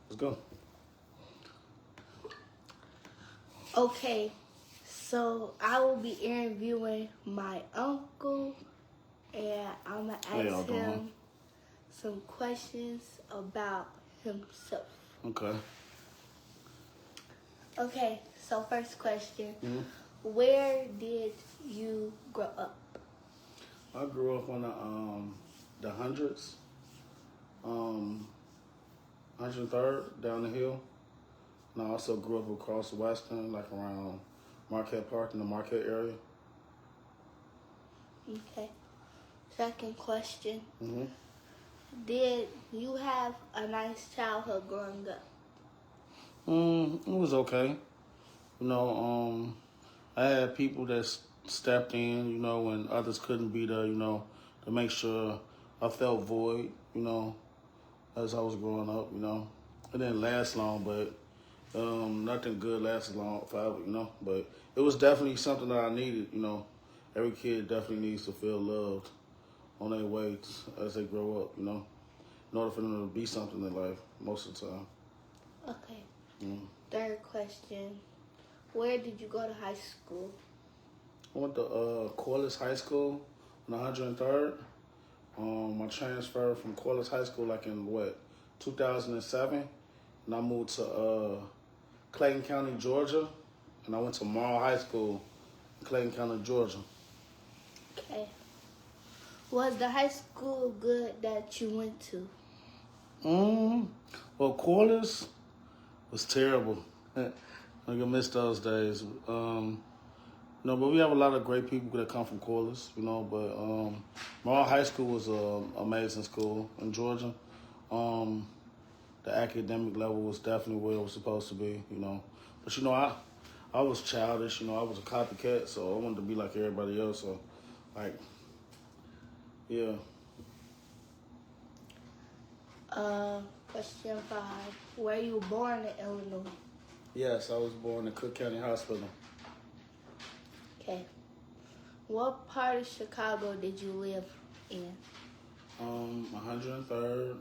Let's go. Okay, so I will be interviewing my uncle, and I'm gonna How y'all ask doing? him some questions about himself. Okay. Okay, so first question: Mhm. Where did you grow up? I grew up on the hundreds, 103rd down the hill, and I also grew up across Western, like around Marquette Park in the Marquette area. Okay. Second question: hmm Did you have a nice childhood growing up? It was okay. You know, I had people that stepped in, you know, when others couldn't be there, you know, to make sure I felt void, you know, as I was growing up, you know. It didn't last long, but nothing good lasts long forever, you know. But it was definitely something that I needed, you know. Every kid definitely needs to feel loved on their way as they grow up, you know, in order for them to be something in life most of the time. Okay. Mm. Third question: Where did you go to high school? I went to Corliss High School on 103rd. I transferred from Corliss High School like in 2007, and I moved to Clayton County, Georgia, and I went to Morrow High School in Clayton County, Georgia. Okay. Was the high school good that you went to? Mm, well, Corliss was terrible. I can miss those days. No, but we have a lot of great people that come from Corliss, you know. But Morrow High School was an amazing school in Georgia. Um, the academic level was definitely where it was supposed to be, you know. But you know, I was childish, you know. I was a copycat, so I wanted to be like everybody else. So, like, yeah. Question 5. Were you born in Illinois? Yes, I was born in Cook County Hospital. Okay. What part of Chicago did you live in? 103rd.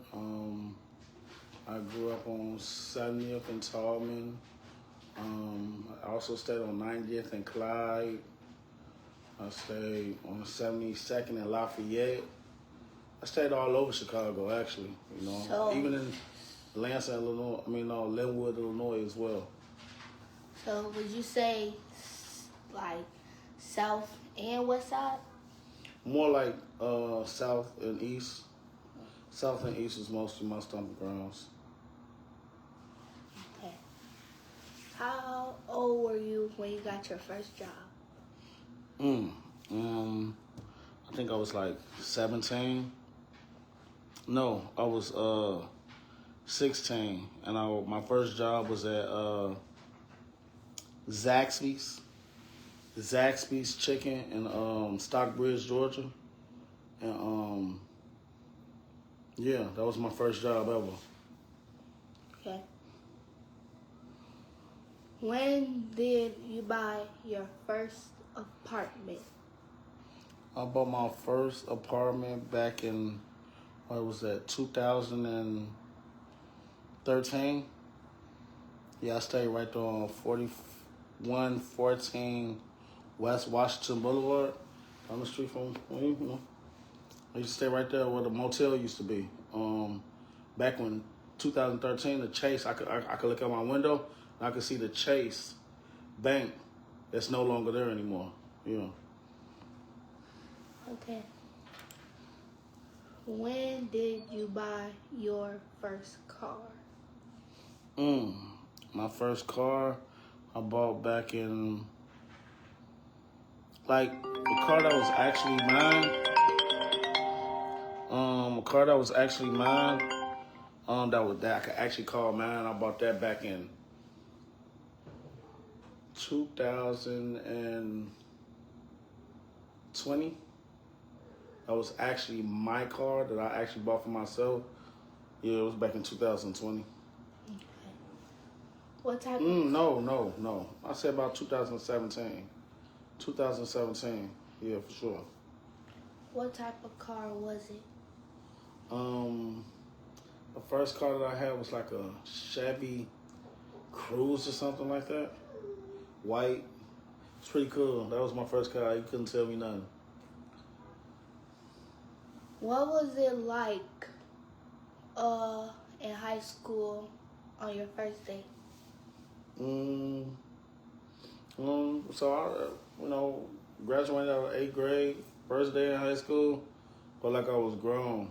I grew up on 70th and Tallman. I also stayed on 90th and Clyde. I stayed on 72nd and Lafayette. I stayed all over Chicago, actually. You know, So- even in Lansing, Illinois. I mean, Linwood, Illinois, as well. So would you say like south and west side? More like south and east. South and east is mostly my stomping grounds. Okay. How old were you when you got your first job? I think I was like 17. No, I was 16, and my first job was at Zaxby's. Zaxby's Chicken in Stockbridge, Georgia. And yeah, that was my first job ever. Okay. When did you buy your first apartment? I bought my first apartment back in, what was that, 2013? Yeah, I stayed right there on 4114 West Washington Boulevard, down the street from, you know. I used to stay right there where the motel used to be. Back when 2013, the Chase, I could look out my window and I could see the Chase Bank that's no longer there anymore. Yeah. Okay. When did you buy your first car? My first car I bought back in, like, the car that was actually mine. A car that was actually mine. That I could actually call mine. I bought that back in 2020. That was actually my car that I actually bought for myself. Yeah, it was back in 2020. Okay. What type of No. I said about 2017. 2017. Yeah, for sure. What type of car was it? The first car that I had was like a Chevy Cruze or something like that. White. It's pretty cool. That was my first car. You couldn't tell me nothing. What was it like in high school on your first day? So graduated out of 8th grade, first day in high school. Felt like I was grown.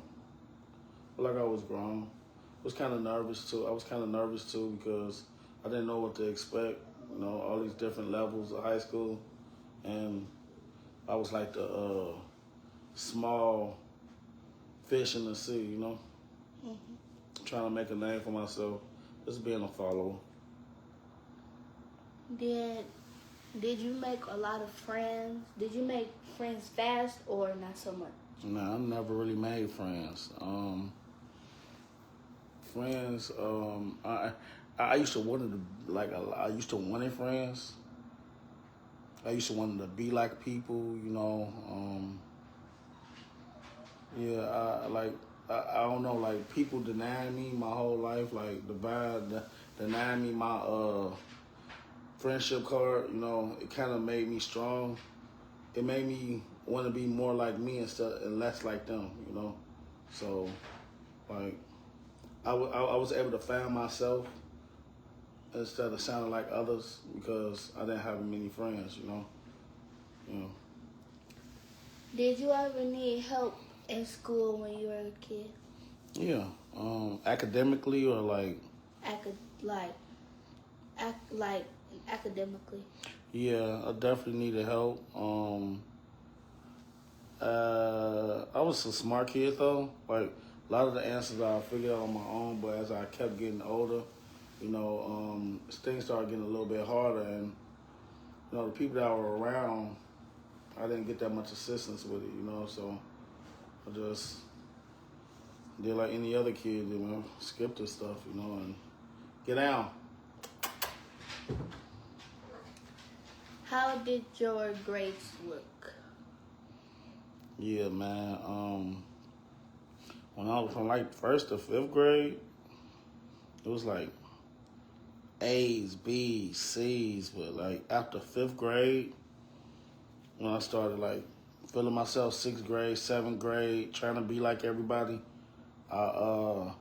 Was kind of nervous too. I was kind of nervous too because I didn't know what to expect. All these different levels of high school, and I was like the small fish in the sea. Trying to make a name for myself, just being a follower. Did you make a lot of friends? Did you make friends fast or not so much? Nah, I never really made friends. I used to want to I used to want friends. I used to want to be like people. I don't know, like people denied me my whole life, like denying me my friendship card. It kind of made me strong. It made me want to be more like me and less like them. So like I was able to find myself instead of sounding like others because I didn't have many friends. Did you ever need help in school when you were a kid? Yeah, academically or like academically. Yeah, I definitely needed help. I was a smart kid though. Like a lot of the answers I figured out on my own, but as I kept getting older, things started getting a little bit harder, and the people that were around, I didn't get that much assistance with it. So I just did like any other kid, skip this stuff, and get down. How did your grades look? Yeah, man. When I was from like 1st to 5th grade, it was like A's, B's, C's. But like after 5th grade, when I started like feeling myself 6th grade, 7th grade, trying to be like everybody, my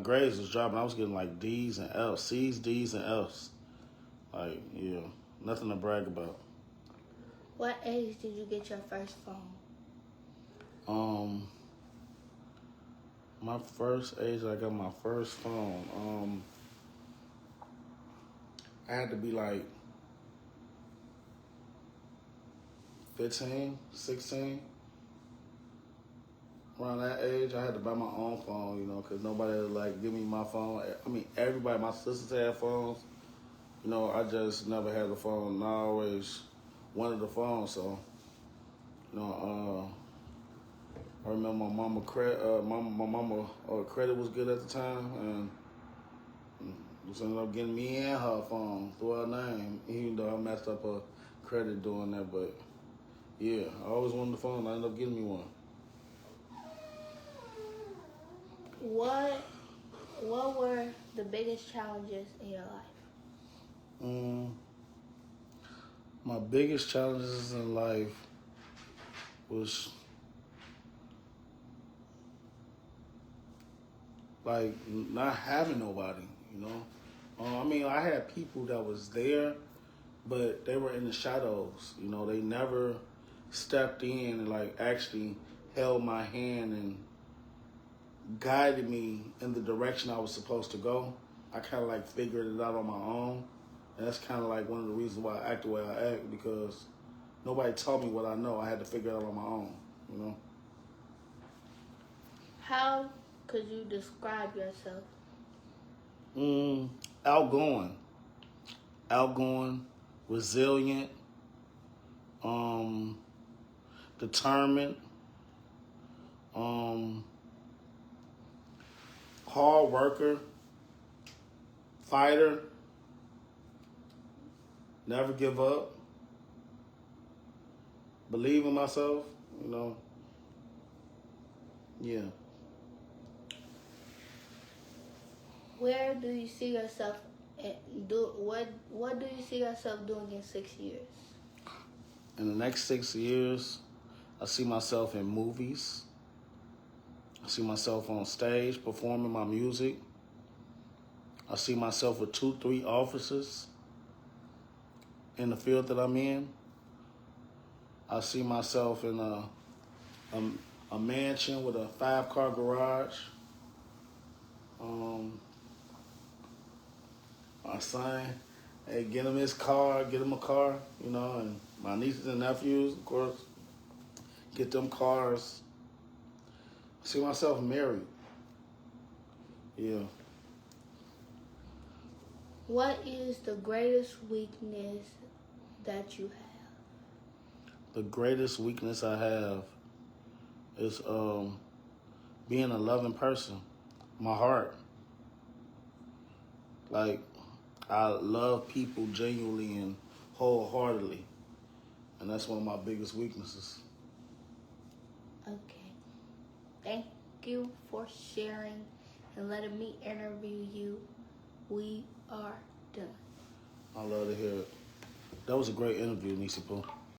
grades was dropping. I was getting like D's and F's, C's, D's, and F's. Like, yeah, nothing to brag about. What age did you get your first phone? My first age I got my first phone. I had to be like 15, 16. Around that age, I had to buy my own phone, because nobody would like give me my phone. I mean, everybody, my sisters had phones. I just never had a phone. And I always wanted a phone, so I remember my mama credit was good at the time, and just ended up getting me and her phone through her name, even though I messed up her credit doing that. But yeah, I always wanted a phone. I ended up getting me one. What were the biggest challenges in your life? My biggest challenges in life was like not having nobody, I mean, I had people that was there, but they were in the shadows. They never stepped in and like actually held my hand and guided me in the direction I was supposed to go. I kind of like figured it out on my own. And that's kind of like one of the reasons why I act the way I act, because nobody taught me what I know. I had to figure it out on my own, How could you describe yourself? Outgoing, resilient, determined, hard worker, fighter, never give up, believe in myself, yeah. Where do you see yourself what do you see yourself doing in 6 years? In the next 6 years, I see myself in movies. I see myself on stage performing my music. I see myself with 2, 3 offices in the field that I'm in. I see myself in a mansion with a 5-car garage. My son, hey, get him his car, get him a car, you know, and my nieces and nephews, of course, get them cars. I see myself married. Yeah. What is the greatest weakness that you have? The greatest weakness I have is being a loving person. My heart. Like, I love people genuinely and wholeheartedly. And that's one of my biggest weaknesses. Okay. Thank you for sharing and letting me interview you. We are done. I love to hear it. That was a great interview, Neicey Pooh.